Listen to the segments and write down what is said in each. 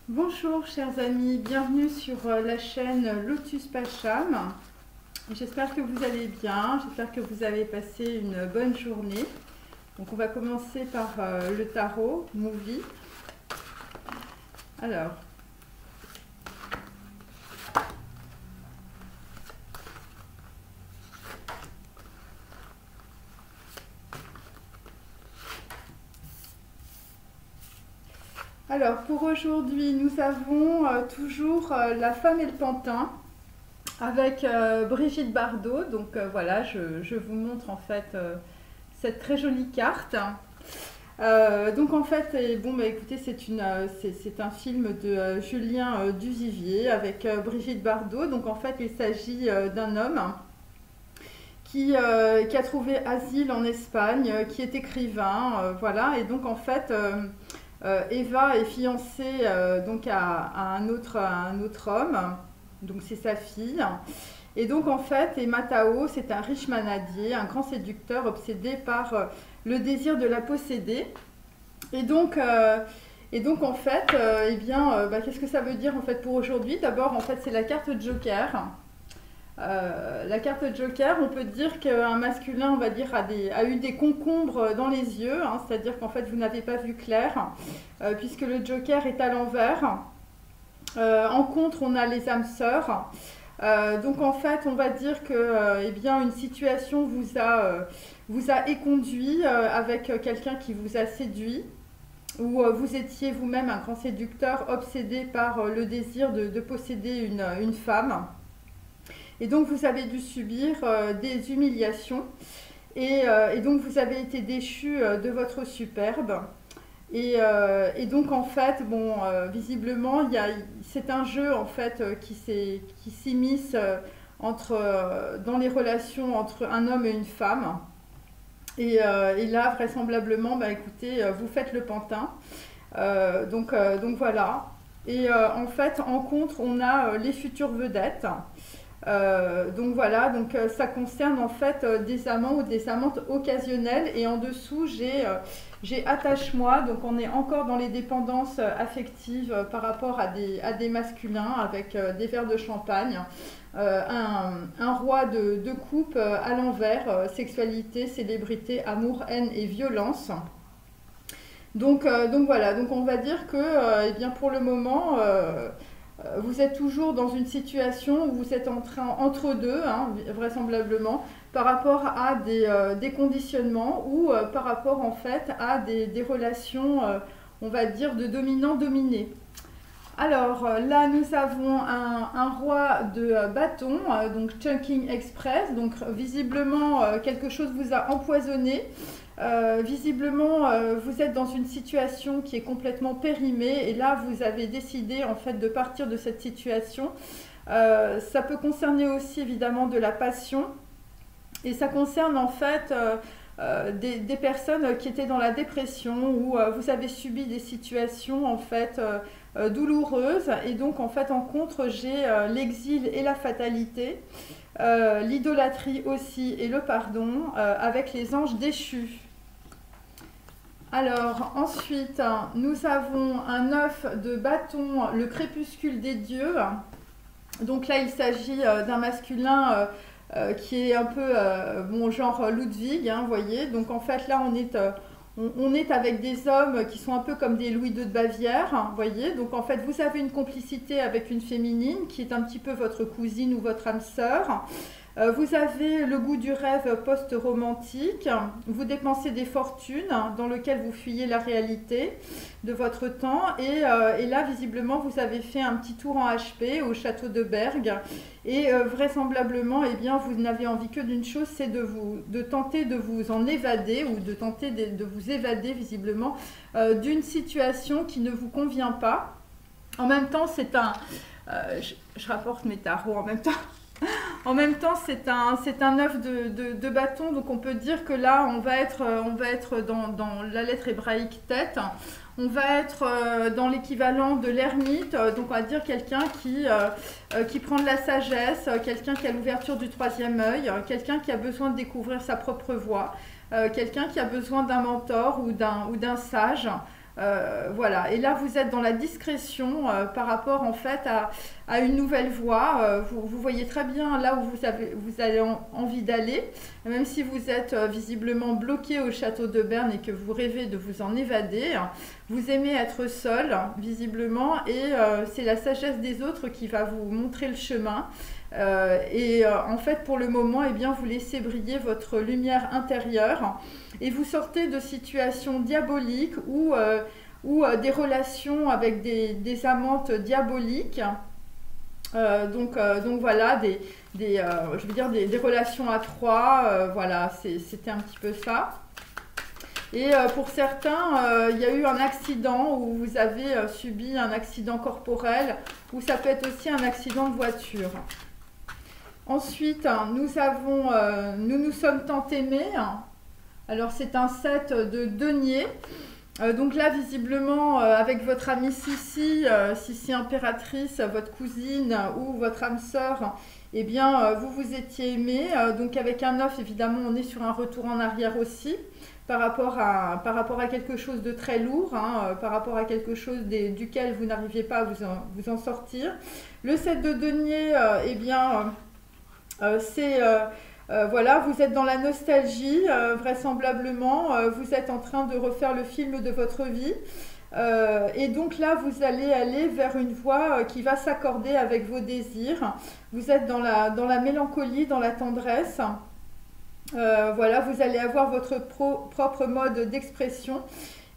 Bonjour chers amis, bienvenue sur la chaîne Lotus Pacham. J'espère que vous allez bien, j'espère que vous avez passé une bonne journée. Donc on va commencer par le tarot Movie. Alors pour aujourd'hui, nous avons toujours la femme et le pantin avec Brigitte Bardot. Donc voilà, je vous montre en fait cette très jolie carte. Donc en fait, écoutez, c'est un film de Julien Duvivier avec Brigitte Bardot. Donc en fait, il s'agit d'un homme qui a trouvé asile en Espagne, qui est écrivain, voilà. Et donc en fait, Eva est fiancée donc à un autre homme, donc c'est sa fille. Et donc en fait, et Matao, c'est un riche manadier, un grand séducteur obsédé par le désir de la posséder. Et donc en fait, qu'est-ce que ça veut dire en fait pour aujourd'hui? D'abord, en fait, c'est la carte Joker. La carte Joker, on peut dire qu'un masculin, on va dire, a eu des concombres dans les yeux, hein, c'est-à-dire qu'en fait, vous n'avez pas vu clair, puisque le Joker est à l'envers. En contre, on a les âmes sœurs. Donc en fait, on va dire que une situation vous a éconduit avec quelqu'un qui vous a séduit, ou vous étiez vous-même un grand séducteur obsédé par le désir de posséder une femme. Et donc vous avez dû subir des humiliations et donc vous avez été déchu de votre superbe. Et donc en fait, visiblement, c'est un jeu en fait qui s'immisce dans les relations entre un homme et une femme. Et là, vraisemblablement, écoutez, vous faites le pantin. Donc voilà. Et en fait, en contre, on a les futures vedettes. Donc voilà, ça concerne en fait des amants ou des amantes occasionnelles. Et en dessous, j'ai attache-moi. Donc on est encore dans les dépendances affectives par rapport à des masculins avec des verres de champagne. Un roi de coupe à l'envers, sexualité, célébrité, amour, haine et violence. Donc voilà, donc on va dire que pour le moment, vous êtes toujours dans une situation où vous êtes entre deux, hein, vraisemblablement, par rapport à des conditionnements ou par rapport en fait à des relations, on va dire, de dominant-dominé. Alors là, nous avons un roi de bâton, donc Chunking Express. Donc visiblement, quelque chose vous a empoisonné. Visiblement, vous êtes dans une situation qui est complètement périmée. Et là, vous avez décidé en fait de partir de cette situation. Ça peut concerner aussi évidemment de la passion. Et ça concerne en fait des personnes qui étaient dans la dépression ou vous avez subi des situations en fait douloureuses. Et donc en fait en contre, j'ai l'exil et la fatalité, l'idolâtrie aussi et le pardon avec les anges déchus. Alors ensuite, nous avons un œuf de bâton, le crépuscule des dieux. Donc là, il s'agit d'un masculin qui est un peu genre Ludwig, hein, vous voyez. Donc en fait là on est avec des hommes qui sont un peu comme des Louis II de Bavière, hein, vous voyez. Donc en fait vous avez une complicité avec une féminine qui est un petit peu votre cousine ou votre âme sœur. Vous avez le goût du rêve post-romantique, vous dépensez des fortunes dans lesquelles vous fuyez la réalité de votre temps et là visiblement vous avez fait un petit tour en HP au château de Berg et vraisemblablement vous n'avez envie que d'une chose, c'est de tenter de vous en évader ou de tenter de vous évader visiblement d'une situation qui ne vous convient pas. En même temps c'est je rapporte mes tarots en même temps. En même temps, c'est un œuf de bâton, donc on peut dire que là, on va être dans la lettre hébraïque tête. On va être dans l'équivalent de l'ermite, donc on va dire quelqu'un qui prend de la sagesse, quelqu'un qui a l'ouverture du troisième œil, quelqu'un qui a besoin de découvrir sa propre voie, quelqu'un qui a besoin d'un mentor ou d'un sage. Voilà, et là vous êtes dans la discrétion par rapport en fait à une nouvelle voie. Vous voyez très bien là où vous avez envie d'aller, même si vous êtes visiblement bloqué au château de Berne et que vous rêvez de vous en évader. Vous aimez être seul, visiblement, et c'est la sagesse des autres qui va vous montrer le chemin. En fait, pour le moment, eh bien, vous laissez briller votre lumière intérieure et vous sortez de situations diaboliques ou des relations avec des amantes diaboliques. Donc voilà, je veux dire des relations à trois. Voilà, c'était un petit peu ça. Et pour certains, il y a eu un accident où vous avez subi un accident corporel, ou ça peut être aussi un accident de voiture. Ensuite, nous nous sommes tant aimés. Alors c'est un set de deniers. Donc là, visiblement, avec votre amie Sissi, Sissi impératrice, votre cousine ou votre âme sœur, eh bien, vous vous étiez aimés. Donc avec un 9, évidemment, on est sur un retour en arrière aussi, par rapport à quelque chose de très lourd, hein, par rapport à quelque chose duquel vous n'arriviez pas à vous en sortir. Le 7 de denier, eh bien, c'est... voilà, vous êtes dans la nostalgie, vraisemblablement, vous êtes en train de refaire le film de votre vie. Et donc là, vous allez aller vers une voie qui va s'accorder avec vos désirs. Vous êtes dans la mélancolie, dans la tendresse. Voilà, vous allez avoir votre propre mode d'expression.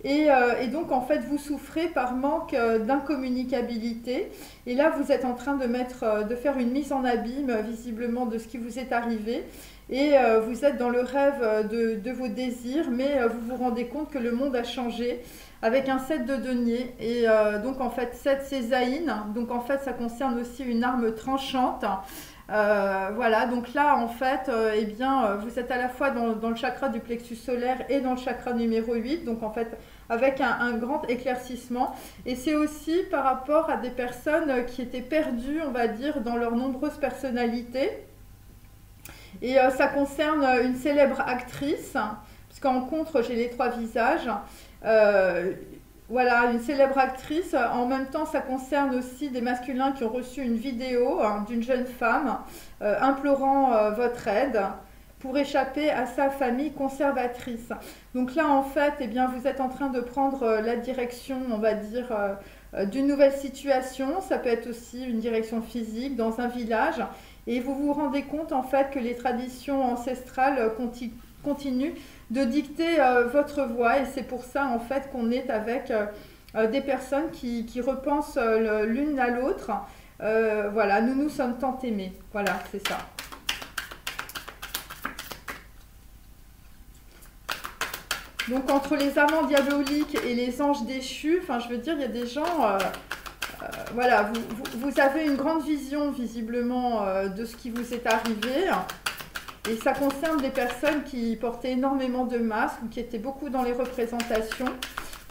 Et donc, en fait, vous souffrez par manque d'incommunicabilité. Et là, vous êtes en train de faire une mise en abîme, visiblement, de ce qui vous est arrivé. Et vous êtes dans le rêve de vos désirs, mais vous vous rendez compte que le monde a changé avec un 7 de denier. Et donc, en fait, 7 c'est Zaïn. Donc, en fait, ça concerne aussi une arme tranchante. Voilà, donc là en fait, eh bien, vous êtes à la fois dans le chakra du plexus solaire et dans le chakra numéro 8, donc en fait avec un grand éclaircissement. Et c'est aussi par rapport à des personnes qui étaient perdues, on va dire, dans leurs nombreuses personnalités. Et ça concerne une célèbre actrice, puisqu'en contre j'ai les 3 visages. Voilà, une célèbre actrice. En même temps, ça concerne aussi des masculins qui ont reçu une vidéo d'une jeune femme implorant votre aide pour échapper à sa famille conservatrice. Donc là, en fait, eh bien, vous êtes en train de prendre la direction, on va dire, d'une nouvelle situation. Ça peut être aussi une direction physique dans un village. Et vous vous rendez compte, en fait, que les traditions ancestrales continuent de dicter votre voix, et c'est pour ça en fait qu'on est avec des personnes qui repensent l'une à l'autre. Voilà, nous nous sommes tant aimés. Voilà, c'est ça. Donc entre les amants diaboliques et les anges déchus, enfin je veux dire, il y a des gens... voilà, vous avez une grande vision visiblement de ce qui vous est arrivé. Et ça concerne des personnes qui portaient énormément de masques ou qui étaient beaucoup dans les représentations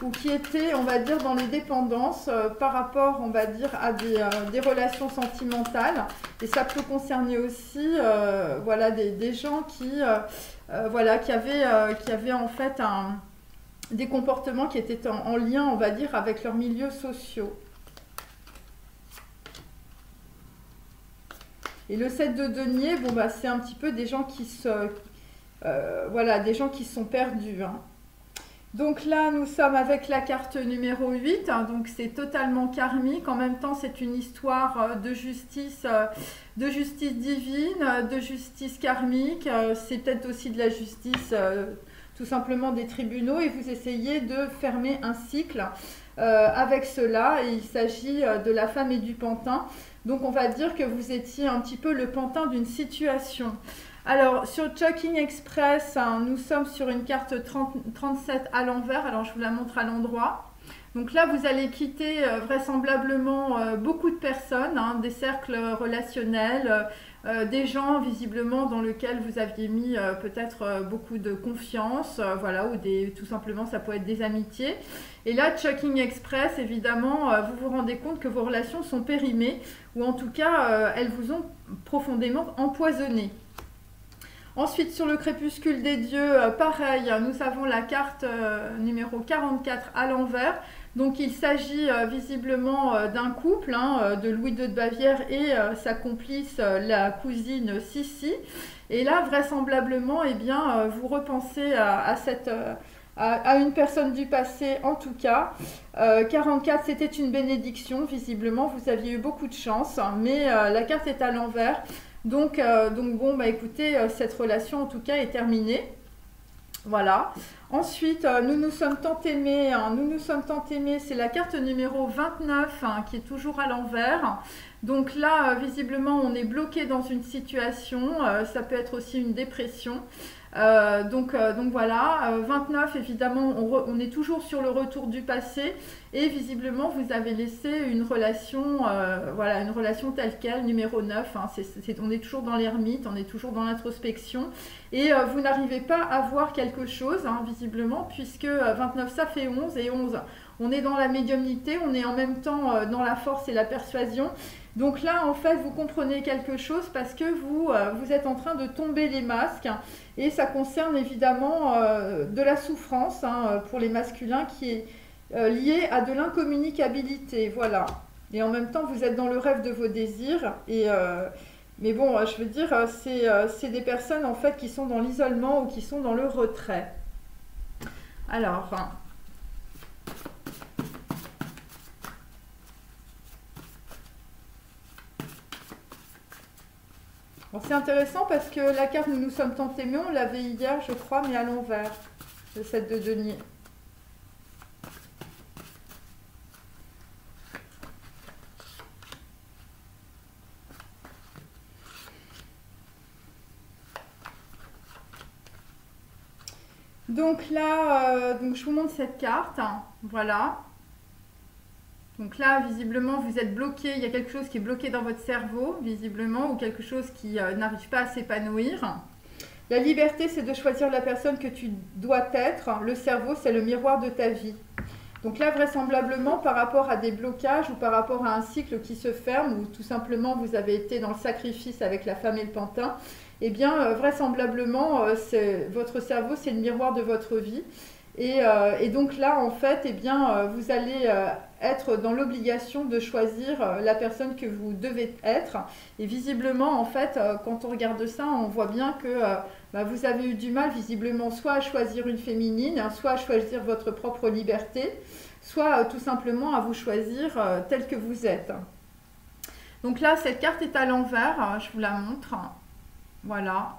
ou qui étaient, on va dire, dans les dépendances par rapport, on va dire, à des relations sentimentales. Et ça peut concerner aussi voilà, des gens voilà, qui avaient en fait des comportements qui étaient en lien, on va dire, avec leurs milieux sociaux. Et le 7 de denier, bon, bah, c'est un petit peu des gens qui voilà, des gens qui sont perdus. Hein. Donc là, nous sommes avec la carte numéro 8, hein, donc c'est totalement karmique. En même temps, c'est une histoire de justice divine, de justice karmique. C'est peut-être aussi de la justice tout simplement des tribunaux, et vous essayez de fermer un cycle avec cela. Et il s'agit de la femme et du pantin. Donc on va dire que vous étiez un petit peu le pantin d'une situation. Alors sur Checking Express, hein, nous sommes sur une carte 37 à l'envers. Alors je vous la montre à l'endroit. Donc là vous allez quitter vraisemblablement beaucoup de personnes, hein, des cercles relationnels, des gens visiblement dans lesquels vous aviez mis peut-être beaucoup de confiance, voilà, ou tout simplement ça peut être des amitiés. Et là, Checking Express, évidemment, vous vous rendez compte que vos relations sont périmées, ou en tout cas, elles vous ont profondément empoisonné. Ensuite, sur le crépuscule des dieux, pareil, nous avons la carte numéro 44 à l'envers. Donc il s'agit visiblement d'un couple, hein, de Louis II de Bavière et sa complice, la cousine Sissi. Et là, vraisemblablement, eh bien, vous repensez à une personne du passé, en tout cas. 44, c'était une bénédiction, visiblement, vous aviez eu beaucoup de chance, mais la carte est à l'envers. Donc bon, bah écoutez, cette relation, en tout cas, est terminée. Voilà. Ensuite, nous nous sommes tant aimés, hein, nous nous sommes tant aimés, c'est la carte numéro 29 hein, qui est toujours à l'envers. Donc là, visiblement, on est bloqué dans une situation, ça peut être aussi une dépression. Donc voilà, 29, évidemment, on est toujours sur le retour du passé et visiblement, vous avez laissé une relation, voilà, une relation telle quelle, numéro 9, hein, on est toujours dans l'ermite, on est toujours dans l'introspection et vous n'arrivez pas à voir quelque chose, hein, visiblement, puisque 29, ça fait 11 et 11, on est dans la médiumnité, on est en même temps dans la force et la persuasion. Donc là, en fait, vous comprenez quelque chose parce que vous êtes en train de tomber les masques et ça concerne évidemment de la souffrance hein, pour les masculins qui est liée à de l'incommunicabilité, voilà. Et en même temps, vous êtes dans le rêve de vos désirs mais bon, je veux dire, c'est des personnes en fait qui sont dans l'isolement ou qui sont dans le retrait. Alors... c'est intéressant parce que la carte Nous nous sommes tant aimés, on l'avait hier, je crois, mais à l'envers, le 7 de denier. Donc là, donc je vous montre cette carte, hein, voilà. Donc là, visiblement, vous êtes bloqué, il y a quelque chose qui est bloqué dans votre cerveau, visiblement, ou quelque chose qui n'arrive pas à s'épanouir. La liberté, c'est de choisir la personne que tu dois être. Le cerveau, c'est le miroir de ta vie. Donc là, vraisemblablement, par rapport à des blocages ou par rapport à un cycle qui se ferme, ou tout simplement vous avez été dans le sacrifice avec la femme et le pantin, eh bien, vraisemblablement, votre cerveau, c'est le miroir de votre vie. Et donc là, en fait, eh bien, vous allez être dans l'obligation de choisir la personne que vous devez être. Et visiblement, en fait, quand on regarde ça, on voit bien que vous avez eu du mal, visiblement, soit à choisir une féminine, soit à choisir votre propre liberté, soit tout simplement à vous choisir tel que vous êtes. Donc là, cette carte est à l'envers, je vous la montre. Voilà.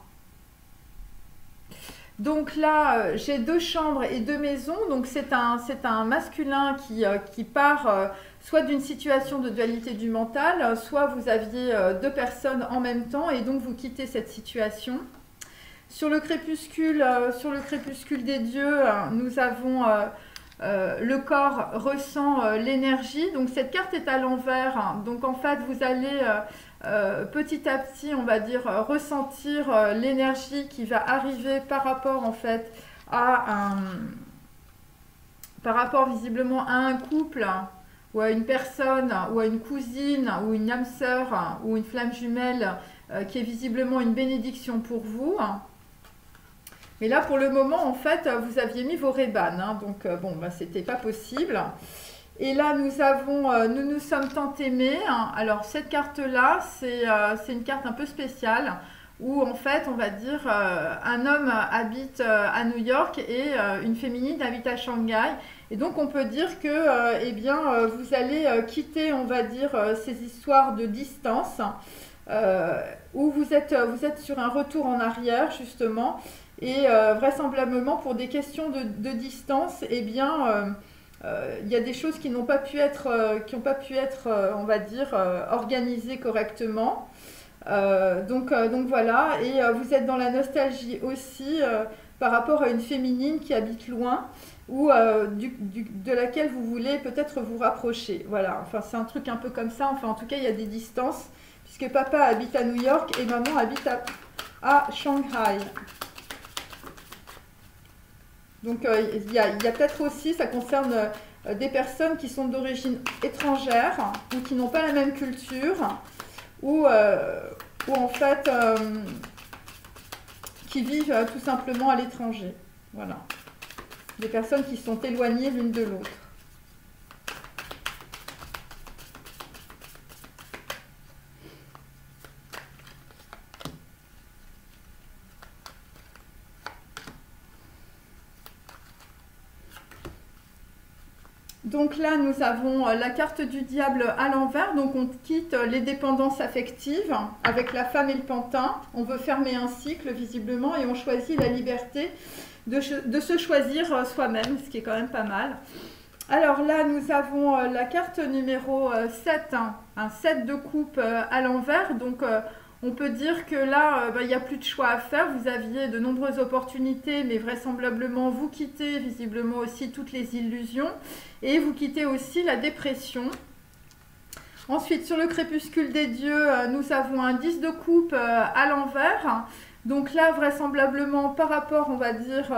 Donc là, j'ai 2 chambres et 2 maisons. Donc c'est un masculin qui part soit d'une situation de dualité du mental, soit vous aviez 2 personnes en même temps et donc vous quittez cette situation. Sur le crépuscule des dieux, nous avons le corps ressent l'énergie. Donc cette carte est à l'envers. Donc en fait, vous allez... petit à petit, on va dire, ressentir l'énergie qui va arriver par rapport en fait par rapport visiblement à un couple ou à une personne ou à une cousine ou une âme sœur ou une flamme jumelle qui est visiblement une bénédiction pour vous. Mais là, pour le moment, en fait, vous aviez mis vos rébanes, hein, donc bon, c'était pas possible. Et là, nous avons Nous nous sommes tant aimés. Alors, cette carte-là, c'est une carte un peu spéciale où, en fait, on va dire, un homme habite à New York et une féminine habite à Shanghai. Et donc, on peut dire que, eh bien, vous allez quitter, on va dire, ces histoires de distance où vous êtes sur un retour en arrière, justement. Et vraisemblablement, pour des questions de distance, eh bien... il y a des choses qui n'ont pas pu être, on va dire, organisées correctement. Donc voilà, et vous êtes dans la nostalgie aussi par rapport à une féminine qui habite loin ou de laquelle vous voulez peut-être vous rapprocher. Voilà, enfin c'est un truc un peu comme ça, enfin en tout cas il y a des distances, puisque papa habite à New York et maman habite à Shanghai. Donc il y a peut-être aussi, ça concerne des personnes qui sont d'origine étrangère ou qui n'ont pas la même culture ou en fait, qui vivent tout simplement à l'étranger. Voilà. Des personnes qui sont éloignées l'une de l'autre. Donc là, nous avons la carte du diable à l'envers. Donc on quitte les dépendances affectives avec la femme et le pantin. On veut fermer un cycle visiblement et on choisit la liberté de se choisir soi-même, ce qui est quand même pas mal. Alors là, nous avons la carte numéro 7, un 7 de coupe à l'envers. Donc on peut dire que là, il n'y a plus de choix à faire. Vous aviez de nombreuses opportunités, mais vraisemblablement, vous quittez visiblement aussi toutes les illusions. Et vous quittez aussi la dépression. Ensuite, sur le crépuscule des dieux, nous avons un 10 de coupe à l'envers. Donc là, vraisemblablement, par rapport, on va dire,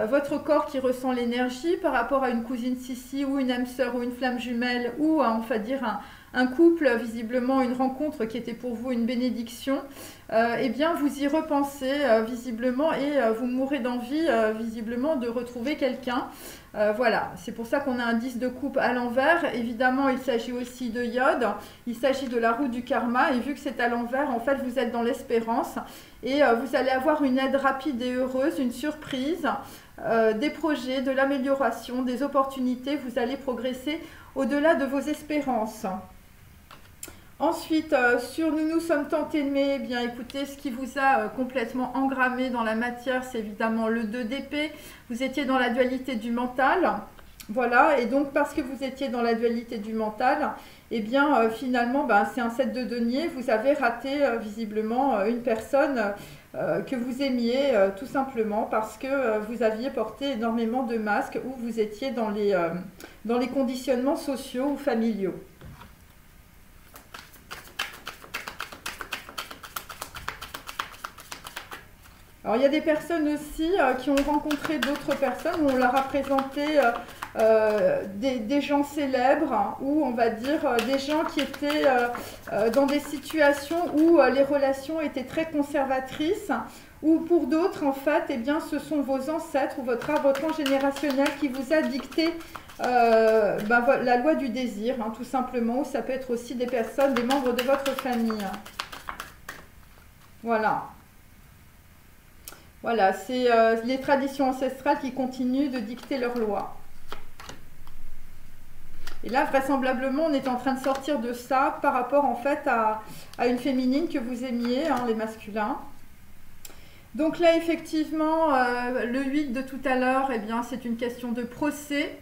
votre corps qui ressent l'énergie, par rapport à une cousine Sissi ou une âme sœur ou une flamme jumelle, ou on va dire un couple, visiblement une rencontre qui était pour vous une bénédiction, eh bien vous y repensez visiblement et vous mourrez d'envie visiblement de retrouver quelqu'un. Voilà, c'est pour ça qu'on a un 10 de coupe à l'envers. Évidemment, il s'agit aussi de iode, il s'agit de la roue du karma et vu que c'est à l'envers, en fait, vous êtes dans l'espérance et vous allez avoir une aide rapide et heureuse, une surprise, des projets, de l'amélioration, des opportunités, vous allez progresser au-delà de vos espérances. Ensuite, sur nous sommes tant aimés, eh bien écoutez, ce qui vous a complètement engrammé dans la matière, c'est évidemment le 2 d'épée. Vous étiez dans la dualité du mental, voilà, et donc parce que vous étiez dans la dualité du mental, eh bien finalement, c'est un 7 de denier, vous avez raté visiblement une personne que vous aimiez tout simplement parce que vous aviez porté énormément de masques ou vous étiez dans les conditionnements sociaux ou familiaux. Alors, il y a des personnes aussi qui ont rencontré d'autres personnes où on leur a présenté des gens célèbres hein, ou on va dire des gens qui étaient dans des situations où les relations étaient très conservatrices ou pour d'autres, en fait, eh bien, ce sont vos ancêtres ou votre arbre transgénérationnel qui vous a dicté la loi du désir, hein, tout simplement, ou ça peut être aussi des personnes, des membres de votre famille. Voilà. Voilà, c'est les traditions ancestrales qui continuent de dicter leurs lois. Et là, vraisemblablement, on est en train de sortir de ça par rapport en fait à une féminine que vous aimiez, hein, les masculins. Donc là, effectivement, le 8 de tout à l'heure, eh bien, c'est une question de procès.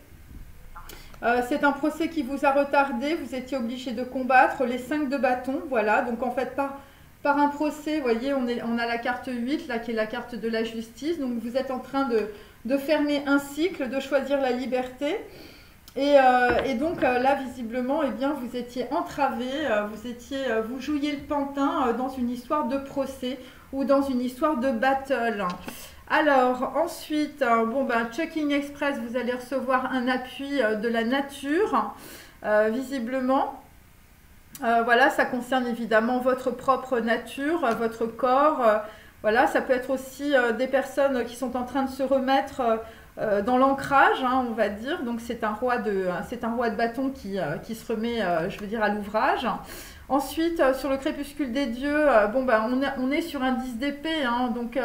C'est un procès qui vous a retardé, vous étiez obligé de combattre les 5 de bâton, voilà. Donc en fait, par un procès, vous voyez, on a la carte 8, là, qui est la carte de la justice. Donc, vous êtes en train de fermer un cycle, de choisir la liberté. Et donc, là, visiblement, eh bien, vous étiez entravé, vous jouiez le pantin dans une histoire de procès ou dans une histoire de battle. Alors, ensuite, Checking Express, vous allez recevoir un appui de la nature, visiblement. Voilà, ça concerne évidemment votre propre nature, votre corps. Voilà, ça peut être aussi des personnes qui sont en train de se remettre dans l'ancrage, hein, on va dire. Donc c'est un roi de bâton qui se remet, je veux dire, à l'ouvrage. Ensuite, sur le crépuscule des dieux, on est sur un 10 d'épée, hein, donc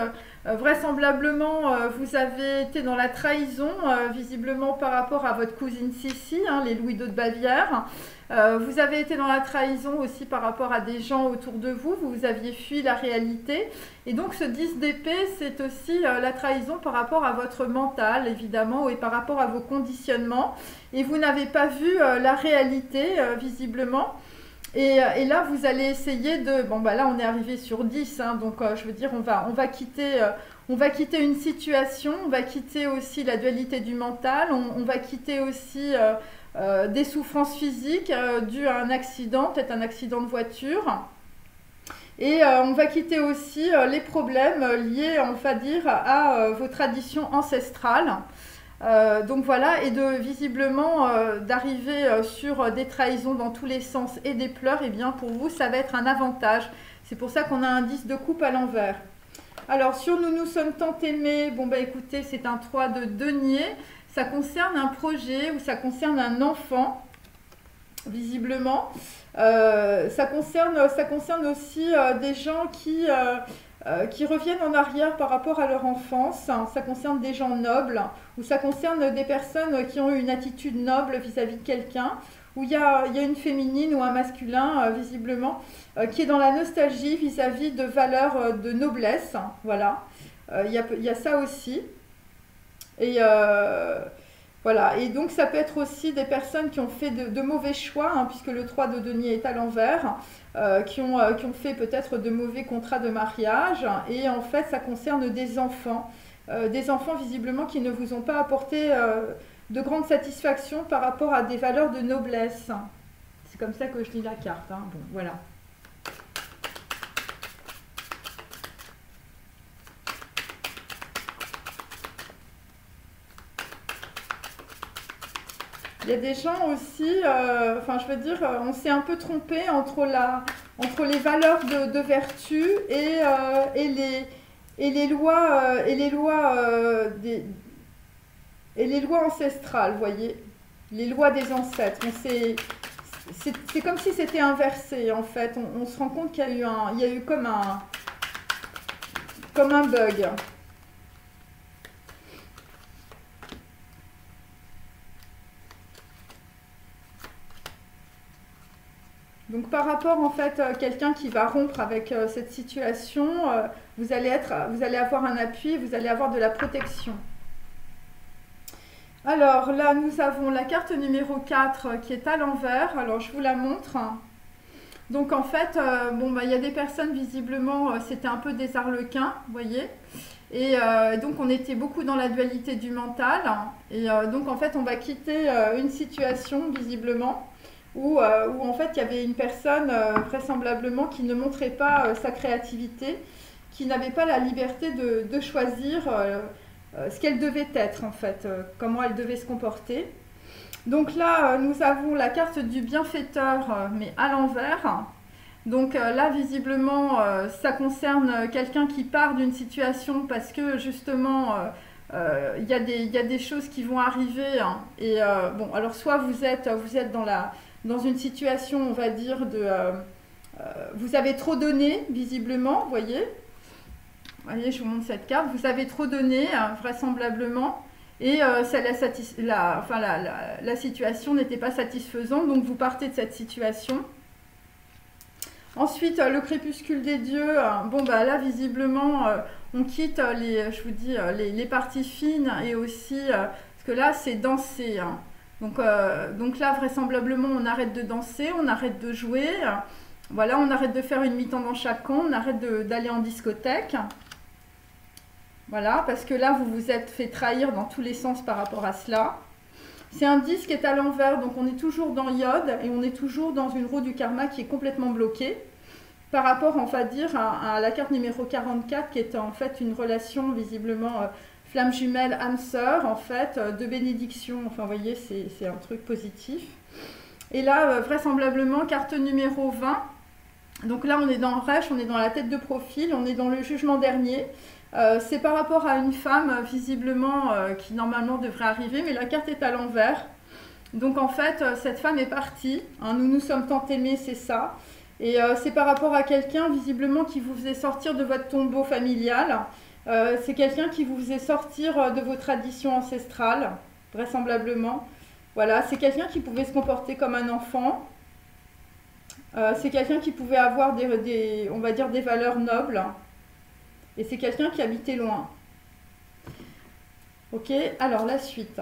vraisemblablement, vous avez été dans la trahison, visiblement par rapport à votre cousine Sissi, hein, les Louis II de Bavière. Vous avez été dans la trahison aussi par rapport à des gens autour de vous, vous aviez fui la réalité. Et donc ce 10 d'épée, c'est aussi la trahison par rapport à votre mental, évidemment, et par rapport à vos conditionnements. Et vous n'avez pas vu la réalité, visiblement. Et là, vous allez essayer de... là, on est arrivé sur 10, hein, donc je veux dire, on va quitter une situation, on va quitter aussi la dualité du mental, on va quitter aussi des souffrances physiques dues à un accident, peut-être un accident de voiture. Et on va quitter aussi les problèmes liés, on va dire, à vos traditions ancestrales. Donc voilà, et visiblement d'arriver sur des trahisons dans tous les sens et des pleurs, et bien pour vous, ça va être un avantage. C'est pour ça qu'on a un 10 de coupe à l'envers. Alors, sur nous nous sommes tant aimés, bon bah écoutez, c'est un 3 de denier. Ça concerne un projet ou ça concerne un enfant, visiblement. Ça concerne aussi des gens qui reviennent en arrière par rapport à leur enfance. Ça concerne des gens nobles ou ça concerne des personnes qui ont eu une attitude noble vis-à-vis de quelqu'un. Où il y a une féminine ou un masculin, visiblement, qui est dans la nostalgie vis-à-vis de valeurs de noblesse. Voilà, il y a ça aussi. Et voilà, et donc ça peut être aussi des personnes qui ont fait de mauvais choix, hein, puisque le 3 de denier est à l'envers, qui ont fait peut-être de mauvais contrats de mariage. Et en fait, ça concerne des enfants visiblement qui ne vous ont pas apporté de grande satisfaction par rapport à des valeurs de noblesse. C'est comme ça que je lis la carte. Hein. Bon, voilà. Il y a des gens aussi, enfin je veux dire, on s'est un peu trompé entre les valeurs de vertu et les lois ancestrales, vous voyez, les lois des ancêtres. C'est comme si c'était inversé en fait. On se rend compte qu'il y a eu comme un bug. Donc par rapport en fait à quelqu'un qui va rompre avec cette situation, vous allez avoir un appui, vous allez avoir de la protection. Alors là, nous avons la carte numéro 4 qui est à l'envers. Alors je vous la montre. Donc en fait, bon, bah, il y a des personnes visiblement, c'était un peu des arlequins, vous voyez. Et donc on était beaucoup dans la dualité du mental. Et donc en fait, on va quitter une situation visiblement où en fait il y avait une personne vraisemblablement qui ne montrait pas sa créativité, qui n'avait pas la liberté de choisir ce qu'elle devait être en fait, comment elle devait se comporter. Donc là, nous avons la carte du bienfaiteur, mais à l'envers. Donc là, visiblement, ça concerne quelqu'un qui part d'une situation parce que justement, il y a des choses qui vont arriver. Hein, et bon, alors soit vous êtes dans une situation, on va dire, vous avez trop donné, visiblement, vous voyez. Voyez, je vous montre cette carte. Vous avez trop donné, vraisemblablement, et la situation n'était pas satisfaisante, donc vous partez de cette situation. Ensuite, le crépuscule des dieux. Bon, bah là, visiblement, on quitte les parties fines et aussi, parce que là, c'est danser. Hein. Donc là, vraisemblablement, on arrête de danser, on arrête de jouer. Voilà, on arrête de faire une mi-temps dans chaque camp, on arrête d'aller en discothèque. Voilà, parce que là, vous vous êtes fait trahir dans tous les sens par rapport à cela. C'est un 10 qui est à l'envers, donc on est toujours dans Iode et on est toujours dans une roue du karma qui est complètement bloquée. Par rapport, on va dire, à la carte numéro 44, qui est en fait une relation visiblement flamme jumelle, âme sœur, en fait, de bénédiction. Enfin, vous voyez, c'est un truc positif. Et là, vraisemblablement, carte numéro 20. Donc là, on est dans Rêche, on est dans la tête de profil, on est dans le jugement dernier. C'est par rapport à une femme, visiblement, qui normalement devrait arriver, mais la carte est à l'envers. Donc en fait, cette femme est partie. Hein, nous nous sommes tant aimés, c'est ça. Et c'est par rapport à quelqu'un, visiblement, qui vous faisait sortir de votre tombeau familial. C'est quelqu'un qui vous faisait sortir de vos traditions ancestrales, vraisemblablement. Voilà, c'est quelqu'un qui pouvait se comporter comme un enfant. C'est quelqu'un qui pouvait avoir on va dire, des valeurs nobles. Et c'est quelqu'un qui habitait loin. Ok, alors la suite.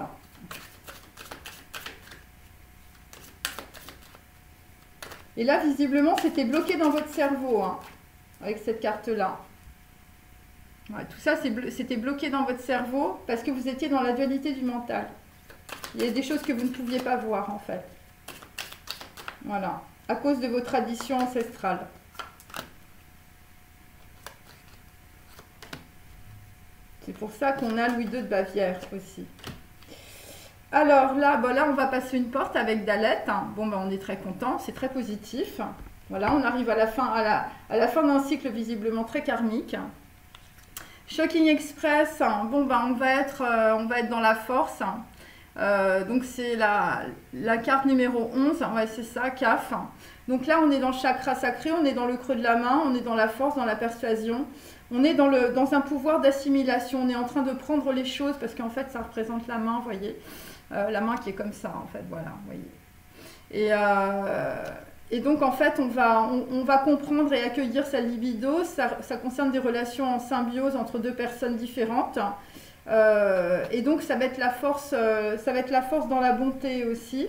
Et là, visiblement, c'était bloqué dans votre cerveau, hein, avec cette carte-là. Ouais, tout ça, c'était bloqué dans votre cerveau parce que vous étiez dans la dualité du mental. Il y a des choses que vous ne pouviez pas voir, en fait. Voilà, à cause de vos traditions ancestrales. C'est pour ça qu'on a Louis II de Bavière aussi. Alors là, bon, là, on va passer une porte avec Dalette. Bon, ben, on est très content, c'est très positif. Voilà, on arrive à la fin d'un cycle visiblement très karmique. Shocking Express, bon, ben, on va être dans la force. Donc c'est la carte numéro 11, ouais, c'est ça, CAF. Donc là, on est dans le chakra sacré, on est dans le creux de la main, on est dans la force, dans la persuasion. On est dans un pouvoir d'assimilation, on est en train de prendre les choses, parce qu'en fait, ça représente la main, vous voyez. La main qui est comme ça, en fait, voilà, vous voyez. Et donc, en fait, on va comprendre et accueillir sa libido. Ça concerne des relations en symbiose entre deux personnes différentes. Et donc, ça va être la force dans la bonté aussi.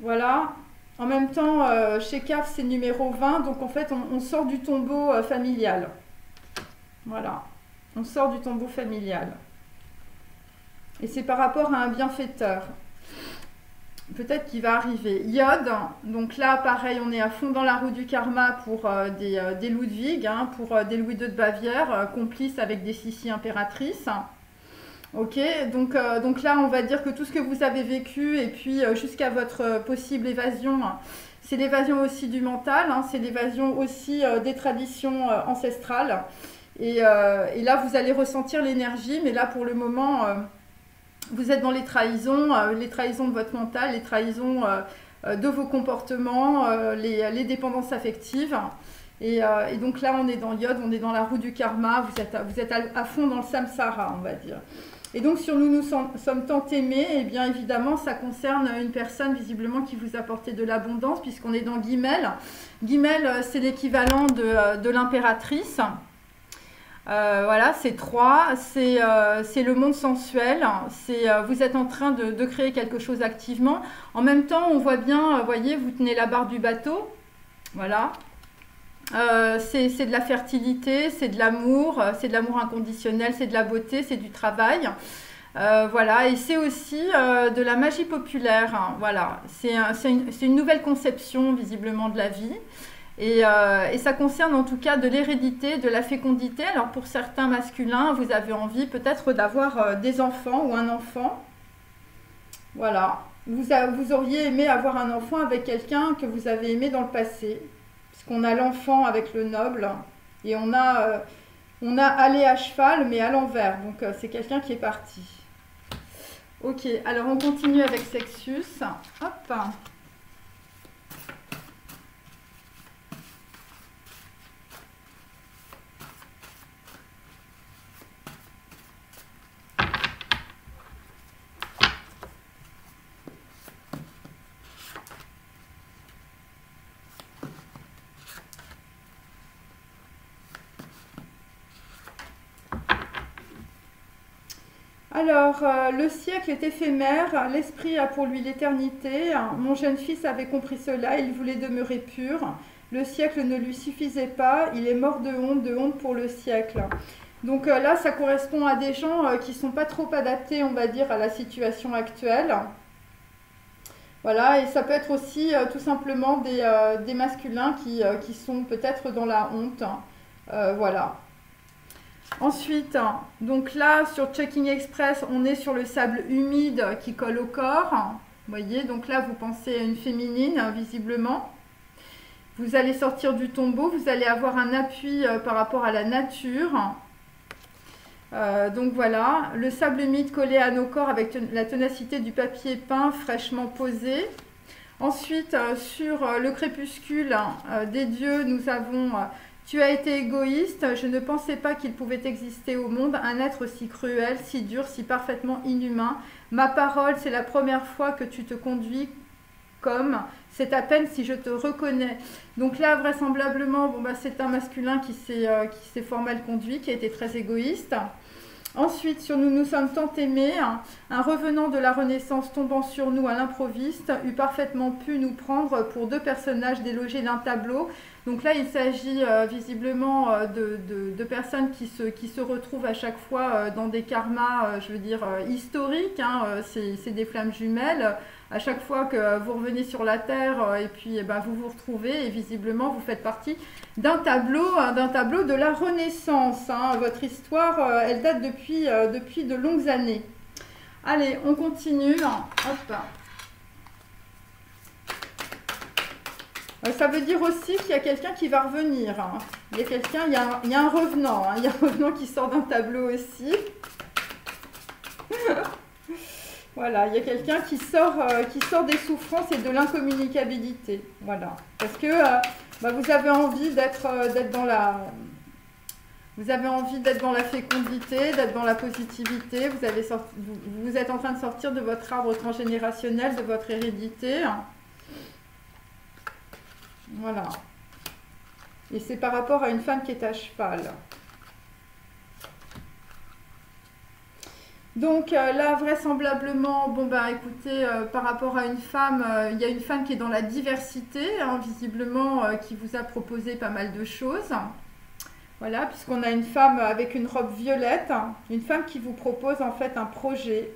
Voilà. En même temps, chez CAF, c'est numéro 20. Donc, en fait, on sort du tombeau familial. Voilà. On sort du tombeau familial. Et c'est par rapport à un bienfaiteur. Peut-être qu'il va arriver. Iode, donc là, pareil, on est à fond dans la roue du karma pour des Ludwig, hein, pour des Louis II de Bavière, complices avec des Sissi impératrices. Ok, donc là, on va dire que tout ce que vous avez vécu, et puis jusqu'à votre possible évasion, c'est l'évasion aussi du mental, hein, c'est l'évasion aussi des traditions ancestrales. Et là, vous allez ressentir l'énergie, mais là, pour le moment... vous êtes dans les trahisons de votre mental, les trahisons de vos comportements, les dépendances affectives. Et donc là, on est dans Iode, on est dans la roue du karma, vous êtes à fond dans le samsara, on va dire. Et donc, sur nous sommes tant aimés, et bien évidemment, ça concerne une personne visiblement qui vous apportait de l'abondance, puisqu'on est dans Guimel. Guimel, c'est l'équivalent de l'impératrice. Voilà, c'est 3, c'est le monde sensuel, vous êtes en train de créer quelque chose activement. En même temps, on voit bien, vous voyez, vous tenez la barre du bateau, voilà. C'est de la fertilité, c'est de l'amour inconditionnel, c'est de la beauté, c'est du travail. Voilà, et c'est aussi de la magie populaire, hein, voilà. C'est une nouvelle conception, visiblement, de la vie. Et ça concerne en tout cas de l'hérédité, de la fécondité. Alors pour certains masculins, vous avez envie peut-être d'avoir des enfants ou un enfant. Voilà. Vous auriez aimé avoir un enfant avec quelqu'un que vous avez aimé dans le passé. Puisqu'on a l'enfant avec le noble. Et on a allé à cheval mais à l'envers. Donc c'est quelqu'un qui est parti. Ok, alors on continue avec Sextus. Hop. Alors, le siècle est éphémère, l'esprit a pour lui l'éternité. Mon jeune fils avait compris cela, il voulait demeurer pur. Le siècle ne lui suffisait pas, il est mort de honte pour le siècle. Donc là, ça correspond à des gens qui ne sont pas trop adaptés, on va dire, à la situation actuelle. Voilà, et ça peut être aussi tout simplement des masculins qui sont peut-être dans la honte. Voilà. Ensuite, donc là, sur Checking Express, on est sur le sable humide qui colle au corps. Vous voyez, donc là, vous pensez à une féminine, visiblement. Vous allez sortir du tombeau, vous allez avoir un appui par rapport à la nature. Donc voilà, le sable humide collé à nos corps avec la ténacité du papier peint fraîchement posé. Ensuite, sur le crépuscule des dieux, nous avons... Tu as été égoïste, je ne pensais pas qu'il pouvait exister au monde un être si cruel, si dur, si parfaitement inhumain. Ma parole, c'est la première fois que tu te conduis comme, c'est à peine si je te reconnais. Donc là, vraisemblablement, bon, bah, c'est un masculin qui s'est fort mal conduit, qui a été très égoïste. Ensuite, sur nous sommes tant aimés, un revenant de la Renaissance tombant sur nous à l'improviste eût parfaitement pu nous prendre pour deux personnages délogés d'un tableau. Donc là, il s'agit visiblement de personnes qui se retrouvent à chaque fois dans des karmas, je veux dire, historiques. Hein, c'est des flammes jumelles. À chaque fois que vous revenez sur la Terre et puis vous vous retrouvez et visiblement vous faites partie d'un tableau de la Renaissance. Hein. Votre histoire, elle date depuis de longues années. Allez, on continue. Hop. Ça veut dire aussi qu'il y a quelqu'un qui va revenir. Hein. Il y a quelqu'un, il y a un revenant. Hein. Il y a un revenant qui sort d'un tableau aussi. Voilà, il y a quelqu'un qui sort des souffrances et de l'incommunicabilité. Voilà. Parce que vous avez envie d'être dans la... Vous avez envie d'être dans la fécondité, d'être dans la positivité. Vous êtes en train de sortir de votre arbre transgénérationnel, de votre hérédité. Voilà. Et c'est par rapport à une femme qui est à cheval. Donc là, vraisemblablement, bon ben écoutez, par rapport à une femme, il y a une femme qui est dans la diversité, hein, visiblement, qui vous a proposé pas mal de choses. Voilà, puisqu'on a une femme avec une robe violette, hein, une femme qui vous propose en fait un projet.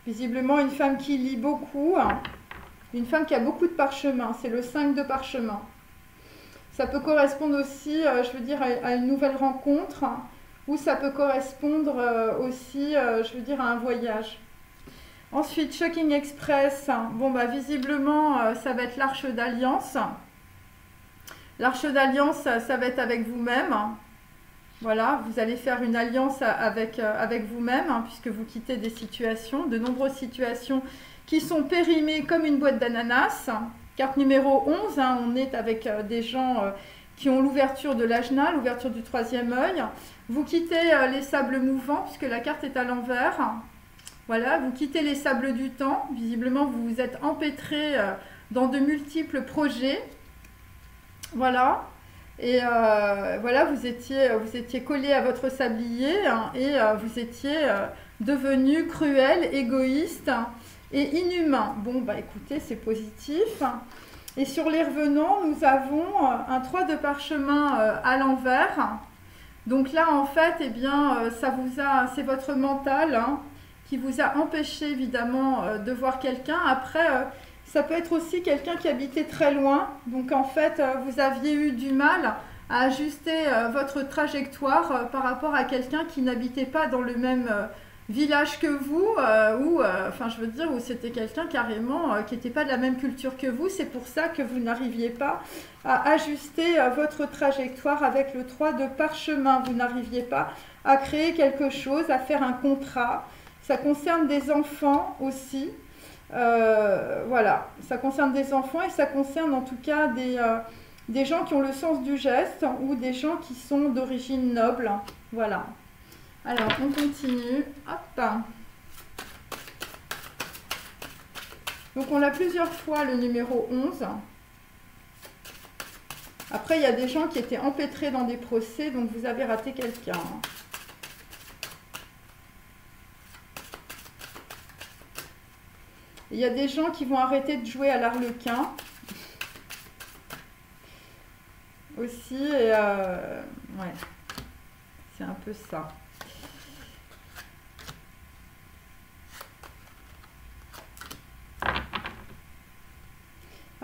Visiblement, une femme qui lit beaucoup, hein, une femme qui a beaucoup de parchemins, c'est le 5 de parchemin. Ça peut correspondre aussi, je veux dire, à une nouvelle rencontre, hein, ou ça peut correspondre aussi, je veux dire, à un voyage. Ensuite, Shocking Express, bon bah visiblement, ça va être l'Arche d'Alliance. L'Arche d'Alliance, ça va être avec vous-même. Voilà, vous allez faire une alliance avec vous-même, hein, puisque vous quittez des situations, de nombreuses situations qui sont périmées comme une boîte d'ananas. Carte numéro 11, hein, on est avec des gens qui ont l'ouverture de l'ajna, l'ouverture du troisième œil. Vous quittez les sables mouvants, puisque la carte est à l'envers. Voilà, vous quittez les sables du temps. Visiblement, vous vous êtes empêtré dans de multiples projets. Voilà. Et voilà, vous étiez collé à votre sablier, hein, et vous étiez devenu cruel, égoïste et inhumain. Bon, bah écoutez, c'est positif. Et sur les revenants, nous avons un 3 de parchemin à l'envers. Donc là, en fait, eh bien, c'est votre mental, hein, qui vous a empêché, évidemment, de voir quelqu'un. Après, ça peut être aussi quelqu'un qui habitait très loin. Donc, en fait, vous aviez eu du mal à ajuster votre trajectoire par rapport à quelqu'un qui n'habitait pas dans le même village que vous, enfin, je veux dire, où c'était quelqu'un carrément qui n'était pas de la même culture que vous. C'est pour ça que vous n'arriviez pas à ajuster votre trajectoire avec le 3 de parchemin. Vous n'arriviez pas à créer quelque chose, à faire un contrat. Ça concerne des enfants aussi. Voilà, ça concerne des enfants et ça concerne en tout cas des gens qui ont le sens du geste ou des gens qui sont d'origine noble. Voilà. Alors, on continue. Hop. Donc, on a plusieurs fois le numéro 11. Après, il y a des gens qui étaient empêtrés dans des procès, donc vous avez raté quelqu'un. Il y a des gens qui vont arrêter de jouer à l'arlequin. Aussi, et ouais, c'est un peu ça.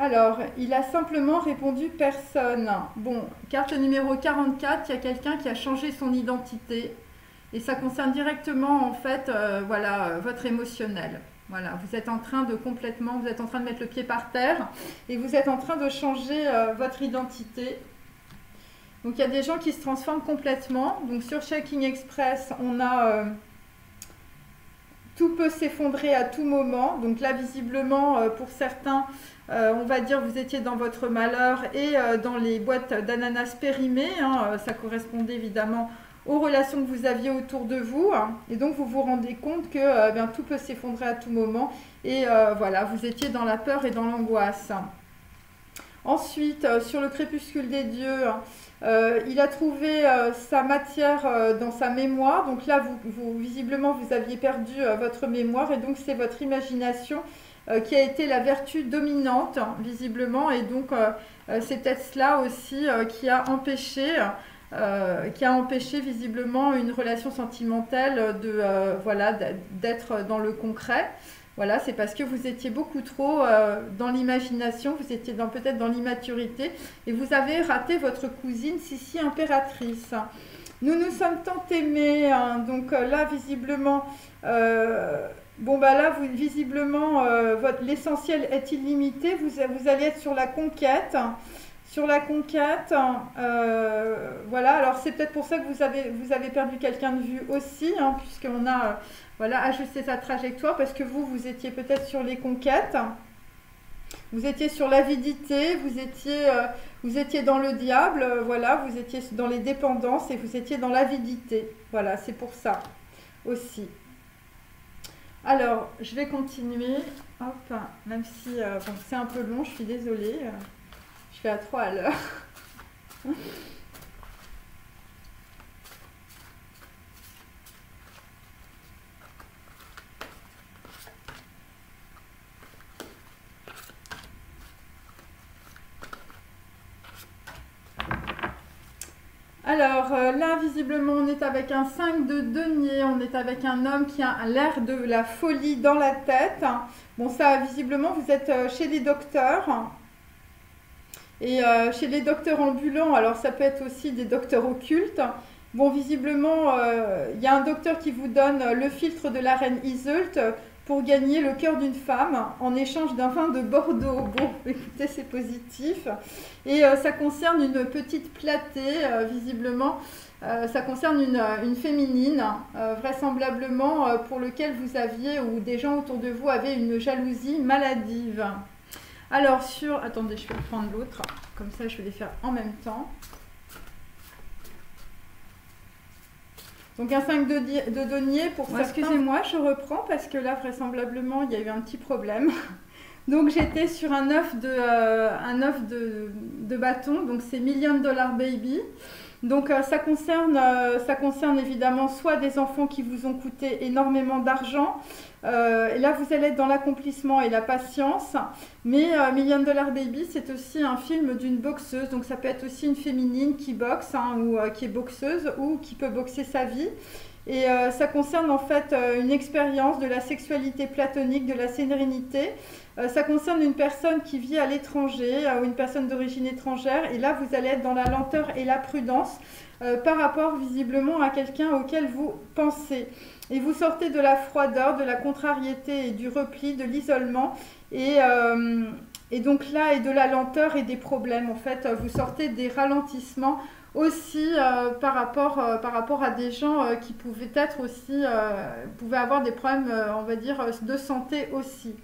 Alors, il a simplement répondu personne. Bon, carte numéro 44, il y a quelqu'un qui a changé son identité. Et ça concerne directement, en fait, voilà, votre émotionnel. Voilà, vous êtes en train de mettre le pied par terre et vous êtes en train de changer votre identité. Donc, il y a des gens qui se transforment complètement. Donc, sur Shocking Express, on a... tout peut s'effondrer à tout moment. Donc là, visiblement, pour certains, on va dire vous étiez dans votre malheur et dans les boîtes d'ananas périmées. Hein, ça correspondait évidemment aux relations que vous aviez autour de vous. Hein, et donc, vous vous rendez compte que bien, tout peut s'effondrer à tout moment. Et voilà, vous étiez dans la peur et dans l'angoisse. Ensuite, sur le crépuscule des dieux... il a trouvé sa matière dans sa mémoire. Donc là, visiblement, vous aviez perdu votre mémoire. Et donc, c'est votre imagination qui a été la vertu dominante, visiblement. Et donc, c'est peut-être cela aussi qui a empêché visiblement une relation sentimentale voilà, d'être dans le concret. Voilà, c'est parce que vous étiez beaucoup trop dans l'imagination, vous étiez peut-être dans l'immaturité et vous avez raté votre cousine Sissi impératrice. Nous nous sommes tant aimés, hein, donc là, visiblement, Bon, bah là, visiblement, l'essentiel est illimité. Vous allez être sur la conquête. Sur la conquête, voilà. Alors, c'est peut-être pour ça que vous avez perdu quelqu'un de vue aussi, hein, puisqu'on a voilà, ajusté sa trajectoire, parce que vous étiez peut-être sur les conquêtes. Vous étiez sur l'avidité, vous étiez dans le diable, voilà, vous étiez dans les dépendances et vous étiez dans l'avidité. Voilà, c'est pour ça aussi. Alors, je vais continuer. Hop, même si bon, c'est un peu long, je suis désolée. Je fais à 3 à l'heure. Alors là, visiblement, on est avec un 5 de denier, on est avec un homme qui a l'air de la folie dans la tête. Bon, ça, visiblement, vous êtes chez les docteurs. Et chez les docteurs ambulants, alors ça peut être aussi des docteurs occultes. Bon, visiblement, il y a un docteur qui vous donne le filtre de la reine Iseult pour gagner le cœur d'une femme en échange d'un vin de Bordeaux. Bon, écoutez, c'est positif. Et ça concerne une petite platée, visiblement. Ça concerne une féminine, vraisemblablement pour lequel vous aviez, ou des gens autour de vous avaient une jalousie maladive. Alors attendez, je vais prendre l'autre, comme ça je vais les faire en même temps. Donc un 5 de denier pour certains. Excusez-moi, je reprends parce que là, vraisemblablement, il y a eu un petit problème. Donc j'étais sur un œuf de bâton, donc c'est $1 million baby. Donc ça concerne évidemment soit des enfants qui vous ont coûté énormément d'argent. Et là, vous allez être dans l'accomplissement et la patience. Mais $1 million baby, c'est aussi un film d'une boxeuse. Donc ça peut être aussi une féminine qui boxe, hein, ou qui est boxeuse, ou qui peut boxer sa vie. Et ça concerne en fait une expérience de la sexualité platonique, de la sérénité. Ça concerne une personne qui vit à l'étranger ou une personne d'origine étrangère. Et là, vous allez être dans la lenteur et la prudence par rapport visiblement à quelqu'un auquel vous pensez. Et vous sortez de la froideur, de la contrariété et du repli, de l'isolement. Et donc là, et de la lenteur et des problèmes. En fait, vous sortez des ralentissements aussi par rapport à des gens qui pouvaient être aussi, pouvaient avoir des problèmes, on va dire, de santé aussi.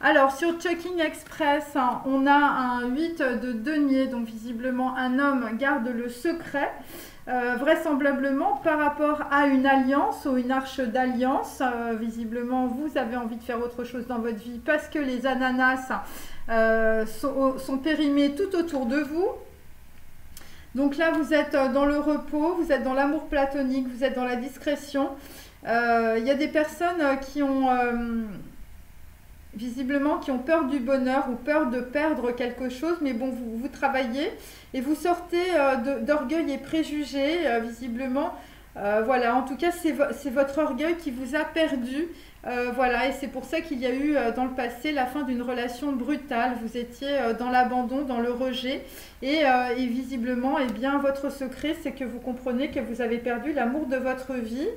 Alors, sur Checking Express, hein, on a un 8 de denier, donc visiblement un homme garde le secret, vraisemblablement par rapport à une alliance ou une arche d'alliance. Visiblement, vous avez envie de faire autre chose dans votre vie parce que les ananas sont périmés tout autour de vous. Donc là, vous êtes dans le repos, vous êtes dans l'amour platonique, vous êtes dans la discrétion. Il y a des personnes qui ont... visiblement qui ont peur du bonheur ou peur de perdre quelque chose, mais bon, vous travaillez et vous sortez d'orgueil et préjugés, visiblement. Voilà, en tout cas, c'est votre orgueil qui vous a perdu. Voilà, et c'est pour ça qu'il y a eu dans le passé la fin d'une relation brutale. Vous étiez dans l'abandon, dans le rejet. Et visiblement, eh bien, votre secret, c'est que vous comprenez que vous avez perdu l'amour de votre vie.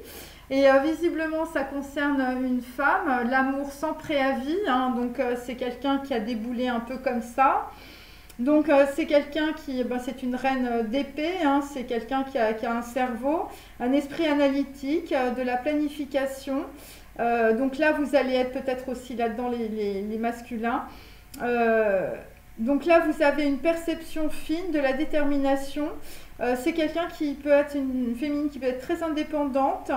Et visiblement, ça concerne une femme, l'amour sans préavis, hein, donc c'est quelqu'un qui a déboulé un peu comme ça. Donc c'est quelqu'un qui, c'est une reine d'épée, hein, c'est quelqu'un qui a un cerveau, un esprit analytique, de la planification. Donc là, vous allez être peut-être aussi là-dedans les masculins. Donc là, vous avez une perception fine de la détermination. C'est quelqu'un qui peut être une féminine qui peut être très indépendante,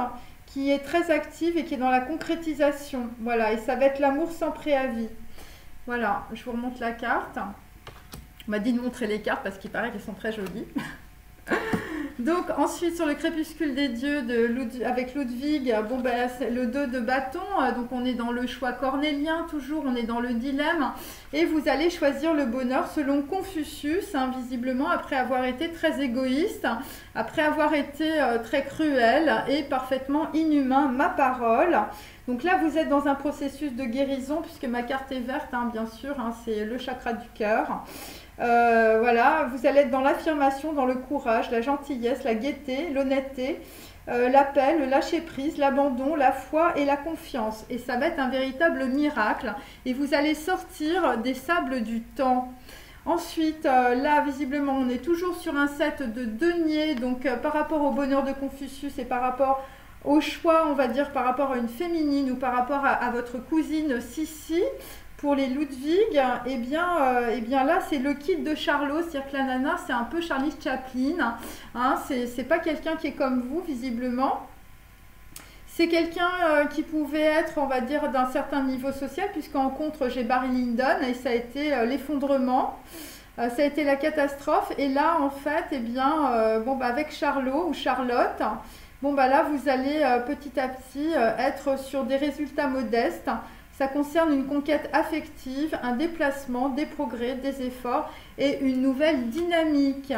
qui est très active et qui est dans la concrétisation. Voilà, et ça va être l'amour sans préavis. Voilà, je vous remonte la carte. On m'a dit de montrer les cartes parce qu'il paraît qu'elles sont très jolies. Donc ensuite sur le crépuscule des dieux avec Ludwig, bon, c'est le 2 de bâton, donc on est dans le choix cornélien toujours, on est dans le dilemme et vous allez choisir le bonheur selon Confucius, hein, visiblement après avoir été très égoïste, après avoir été très cruel et parfaitement inhumain, ma parole. Donc là vous êtes dans un processus de guérison puisque ma carte est verte, hein, bien sûr, hein, c'est le chakra du cœur. Voilà, vous allez être dans l'affirmation, dans le courage, la gentillesse, la gaieté, l'honnêteté. la paix, le lâcher-prise, l'abandon, la foi et la confiance. Et ça va être un véritable miracle. Et vous allez sortir des sables du temps. Ensuite, là, visiblement, on est toujours sur un set de deniers. Donc, par rapport au bonheur de Confucius et par rapport au choix, on va dire, par rapport à une féminine ou par rapport à votre cousine Sissi, pour les Ludwig, eh bien là, c'est le kit de Charlot. C'est-à-dire que la nana, c'est un peu Charlie Chaplin. Hein, c'est pas quelqu'un qui est comme vous, visiblement. C'est quelqu'un qui pouvait être, on va dire, d'un certain niveau social, puisqu'en contre, j'ai Barry Lyndon, et ça a été l'effondrement. Ça a été la catastrophe. Et là, en fait, eh bien, bon, bah, avec Charlot ou Charlotte, bon, bah, là, vous allez petit à petit être sur des résultats modestes. Ça concerne une conquête affective, un déplacement, des progrès, des efforts et une nouvelle dynamique.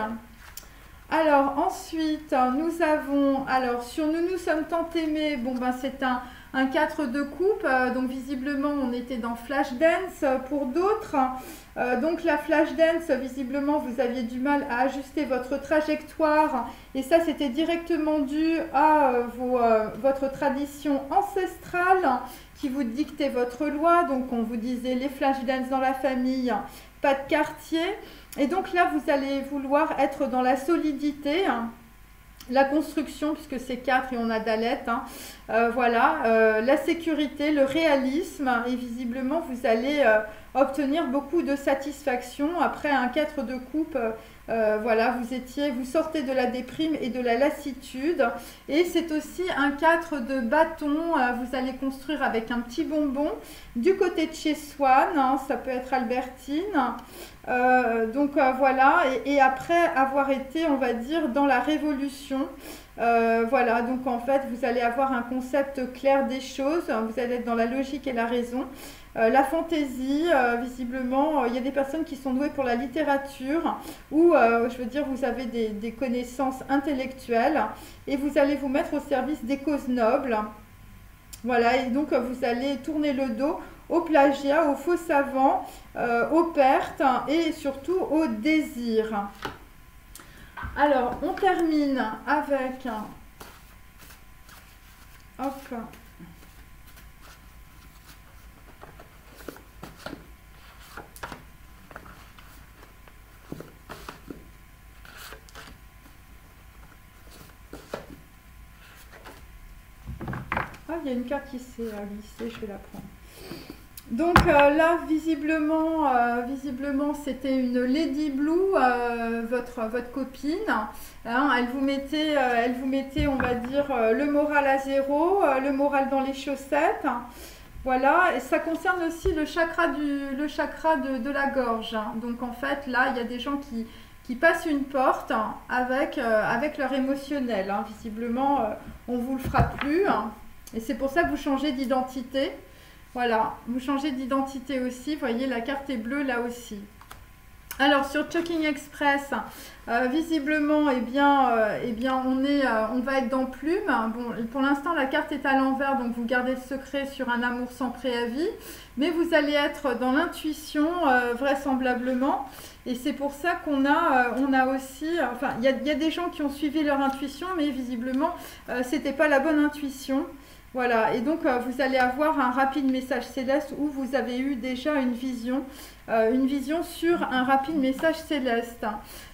Alors ensuite, nous avons, alors sur nous sommes tant aimés, bon ben c'est un 4 de coupe, donc visiblement on était dans Flashdance pour d'autres. Donc la Flashdance, visiblement vous aviez du mal à ajuster votre trajectoire et ça c'était directement dû à votre tradition ancestrale qui vous dictait votre loi. Donc on vous disait les Flashdance dans la famille, pas de quartier. Et donc là, vous allez vouloir être dans la solidité, la construction, puisque c'est 4 et on a Dalet, voilà, la sécurité, le réalisme, et visiblement, vous allez obtenir beaucoup de satisfaction. Après un 4 de coupe, voilà, vous sortez de la déprime et de la lassitude. Et c'est aussi un 4 de bâton, vous allez construire avec un petit bonbon. Du côté de chez Swan, ça peut être Albertine. Donc voilà, et après avoir été, on va dire, dans la révolution, voilà, donc en fait, vous allez avoir un concept clair des choses, vous allez être dans la logique et la raison. La fantaisie, visiblement, il y a des personnes qui sont douées pour la littérature ou, je veux dire, vous avez des connaissances intellectuelles et vous allez vous mettre au service des causes nobles. Voilà, et donc vous allez tourner le dos au plagiat, aux faux savants, aux pertes et surtout au désir. Alors, on termine avec... Hop. Ah, il y a une carte qui s'est glissée, je vais la prendre. Donc là, visiblement, c'était une Lady Blue, votre copine. Hein, elle vous mettait, on va dire, le moral à zéro, le moral dans les chaussettes. Voilà, et ça concerne aussi le chakra de la gorge. Hein. Donc en fait, là, il y a des gens qui passent une porte avec leur émotionnel. Hein. Visiblement, on ne vous le fera plus. Hein. Et c'est pour ça que vous changez d'identité. Voilà, vous changez d'identité aussi. Vous voyez, la carte est bleue là aussi. Alors, sur Choking Express, visiblement, eh bien, on va être dans Plume. Bon, pour l'instant, la carte est à l'envers, donc vous gardez le secret sur un amour sans préavis. Mais vous allez être dans l'intuition, vraisemblablement. Et c'est pour ça qu'on a aussi... Enfin, il y a des gens qui ont suivi leur intuition, mais visiblement, c'était pas la bonne intuition. Voilà, et donc vous allez avoir un rapide message céleste où vous avez eu déjà une vision sur un rapide message céleste.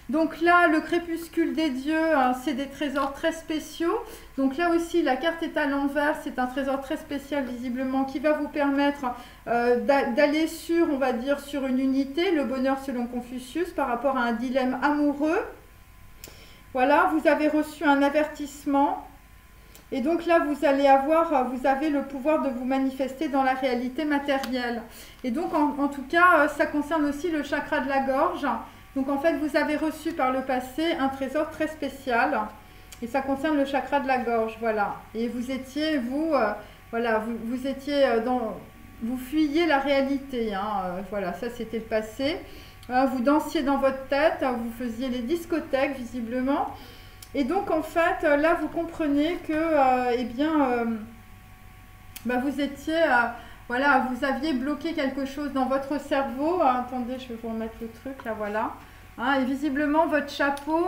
Donc là, le crépuscule des dieux, hein, c'est des trésors très spéciaux. Donc là aussi, la carte est à l'envers, c'est un trésor très spécial visiblement qui va vous permettre d'aller sur, on va dire, sur une unité, le bonheur selon Confucius, par rapport à un dilemme amoureux. Voilà, vous avez reçu un avertissement. Et donc là, vous avez le pouvoir de vous manifester dans la réalité matérielle. Et donc, en tout cas, ça concerne aussi le chakra de la gorge. Donc, en fait, vous avez reçu par le passé un trésor très spécial. Et ça concerne le chakra de la gorge, voilà. Et vous étiez, voilà, vous étiez vous fuyiez la réalité, hein. Voilà, ça c'était le passé. Vous dansiez dans votre tête, vous faisiez les discothèques, visiblement. Et donc, en fait, là, vous comprenez que, vous étiez, voilà, vous aviez bloqué quelque chose dans votre cerveau. Attendez, je vais vous remettre le truc, là, voilà. Hein, et visiblement, votre chapeau,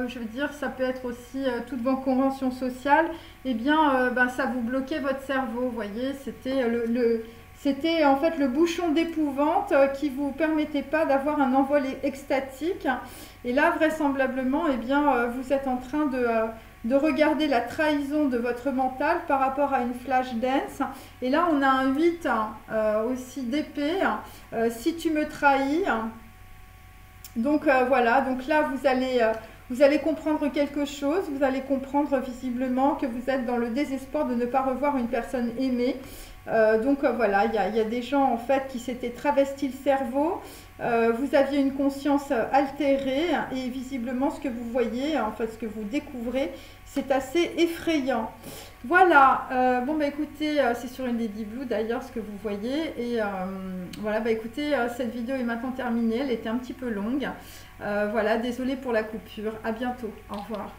je veux dire, ça peut être aussi toutes vos conventions sociales, eh bien, ben, ça vous bloquait votre cerveau, vous voyez, c'était en fait le bouchon d'épouvante qui ne vous permettait pas d'avoir un envol extatique. Et là, vraisemblablement, eh bien, vous êtes en train de regarder la trahison de votre mental par rapport à une flash dance. Et là, on a un 8 aussi d'épée. Si tu me trahis. Donc voilà, donc là vous allez comprendre quelque chose, vous allez comprendre visiblement que vous êtes dans le désespoir de ne pas revoir une personne aimée. Voilà, il y a des gens en fait qui s'étaient travestis le cerveau, vous aviez une conscience altérée et visiblement ce que vous voyez, en fait ce que vous découvrez, c'est assez effrayant. Voilà, bon bah écoutez, c'est sur une Lady Blue d'ailleurs ce que vous voyez et voilà, bah écoutez, cette vidéo est maintenant terminée, elle était un petit peu longue. Voilà, désolée pour la coupure, à bientôt, au revoir.